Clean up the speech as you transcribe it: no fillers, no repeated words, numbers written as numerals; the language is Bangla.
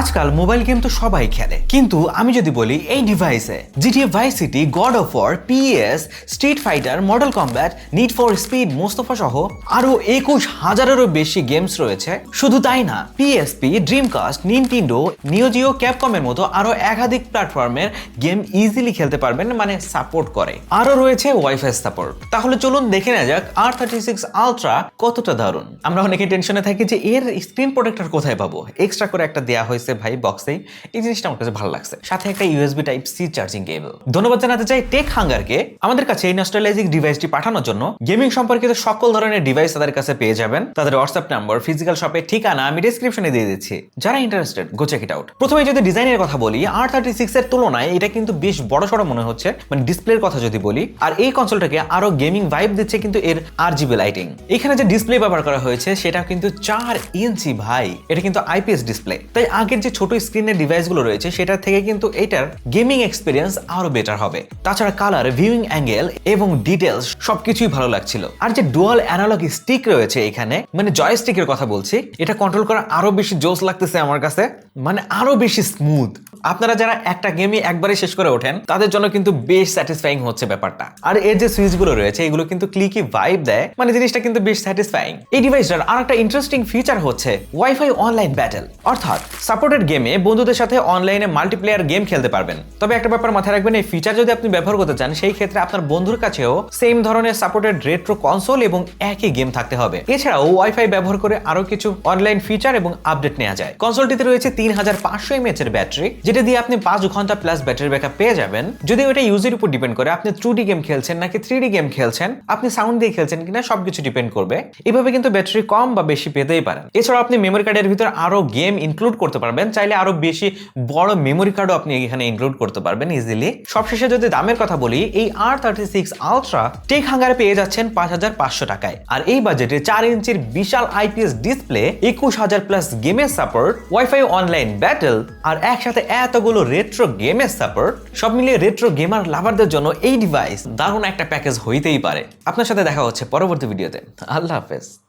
আজকাল মোবাইল গেম তো সবাই খেলে, কিন্তু আমি যদি বলি এই ডিভাইসে GTA Vice City, God of War, PS, Street Fighter, Mortal Kombat, Need for Speed, Mostafa সহ আরো 21,000-এরও বেশি গেমস রয়েছে। শুধু তাই না, পিএসপি, ড্রিমকাস্ট, নিনটেন্ডো, নিও জিও, ক্যাপকমের মতো আরো একাধিক প্ল্যাটফর্মের গেম ইজিলি খেলতে পারবেন, মানে সাপোর্ট করে। আরো রয়েছে ওয়াইফাই সাপোর্ট। তাহলে চলুন দেখে নেওয়া যাক R36 আলট্রা কতটা দারুণ। আমরা অনেকে টেনশনে থাকি যে এর স্ক্রিন প্রোটেক্টর কোথায় পাবো, এক্সট্রা করে একটা দেয়া হয়েছে ভাই বক্সেই। এই জিনিসটা আমার কাছে ভালো লাগছে, সাথে একটা USB type C charging cable. ধন্যবাদ জানাতে চাই টেক হাঙ্গারকে আমাদের কাছে এই নস্টালজিক ডিভাইসটি পাঠানোর জন্য। গেমিং সম্পর্কিত সকল ধরনের ডিভাইস তাদের কাছে পেয়ে যাবেন। তাদের হোয়াটসঅ্যাপ নাম্বার, ফিজিক্যাল শপের ঠিকানা আমি ডেসক্রিপশনে দিয়ে দিচ্ছি। যারা interested go check it out. প্রথমে যদি ডিজাইনের কথা বলি, R36 এর তুলনায় এটা কিন্তু বেশ বড়সড় মনে হচ্ছে, মানে ডিসপ্লের কথা যদি বলি। আর এই কনসোলটাকে আরো গেমিং ভাইব দিচ্ছে কিন্তু এর RGB লাইটিং। এখানে যে ডিসপ্লে ব্যবহার করা হয়েছে সেটা কিন্তু 4 ইঞ্চি ভাই। এটা কিন্তু আইপিএস ডিসপ্লে, তাই আগের যে ছোট স্ক্রিনের ডিভাইসগুলো রয়েছে সেটার থেকে কিন্তু এটার গেমিং এক্সপিরিয়েন্স আরো বেটার হবে। তাছাড়া কালার, ভিউইং অ্যাঙ্গেল এবং ডিটেলস সবকিছুই ভালো লাগছিল। আর যে ডুয়াল অ্যানালগ স্টিক রয়েছে এখানে, মানে জয়স্টিকের কথা বলছি, এটা কন্ট্রোল করা আরো বেশি জোস লাগতেছে আমার কাছে, মানে আরো বেশি স্মুথ। আপনারা যারা একটা গেমই একবারে শেষ করে ওঠেন তাদের জন্য কিন্তু বেশ স্যাটিসফাইং হচ্ছে ব্যাপারটা। আর এর যে সুইচগুলো রয়েছে এগুলো কিন্তু ক্লিকি ভাইব দেয়, মানে জিনিসটা কিন্তু বেশ স্যাটিসফাইং। এই ডিভাইসটার আর একটা ইন্টারেস্টিং ফিচার হচ্ছে ওয়াইফাই অনলাইন ব্যাটেল, অর্থাৎ সাপোর্টেড গেমে বন্ধুদের সাথে অনলাইনে মাল্টিপ্লেয়ার গেম খেলতে পারবেন। তবে একটা ব্যাপার মাথায় রাখবেন, এই ফিচার যদি আপনি ব্যবহার করতে চান সেই ক্ষেত্রে আপনার বন্ধুর কাছেও সেম ধরনের সাপোর্টেড রেট্রো কনসোল এবং একই গেম থাকতে হবে। এছাড়াও ওয়াইফাই ব্যবহার করে আরো কিছু অনলাইন ফিচার এবং আপডেট নেওয়া যায়। কনসোলটিতে রয়েছে 3500 mAh এর ব্যাটারি, যেটা দিয়ে আপনি 5 ঘন্টা প্লাস ব্যাটারি ব্যাকআপ পেয়ে যাবেন। যদিও এটা ইউজের উপর ডিপেন্ড করে, আপনি 2D গেম খেলছেন নাকি 3D গেম খেলছেন, আপনি সাউন্ড দিয়ে খেলছেন কিনা সবকিছু ডিপেন্ড করবে। এভাবে কিন্তু ব্যাটারি কম বা বেশি পেতেই পারেন। এছাড়াও আপনি মেমোরি কার্ডের ভিতর আরো গেম ইনক্লুড করতে পারবেন, চাইলে আরো বেশি বড় মেমোরি কার্ডও আপনি এখানে ইনক্লুড করতে পারবেন ইজিলি। সবশেষে যদি দামের কথা বলি, এই R36 আলট্রা টেক হাঙ্গারে পেয়ে যাচ্ছেন 5500 টাকায়। আর এই বাজেটে 4 ইঞ্চির বিশাল আইপিএস ডিসপ্লে, 21,000 প্লাস গেমের সাপোর্ট, ওয়াইফাই অনলাইন ব্যাটেল আর একসাথে এতগুলো রেট্রো গেমের সাপোর্ট, সব মিলিয়ে রেট্রো গেমার লাভারদের জন্য এই ডিভাইস দারুণ একটা প্যাকেজ হইতেই পারে। আপনার সাথে দেখা হচ্ছে পরবর্তী ভিডিওতে। আল্লাহ হাফেজ।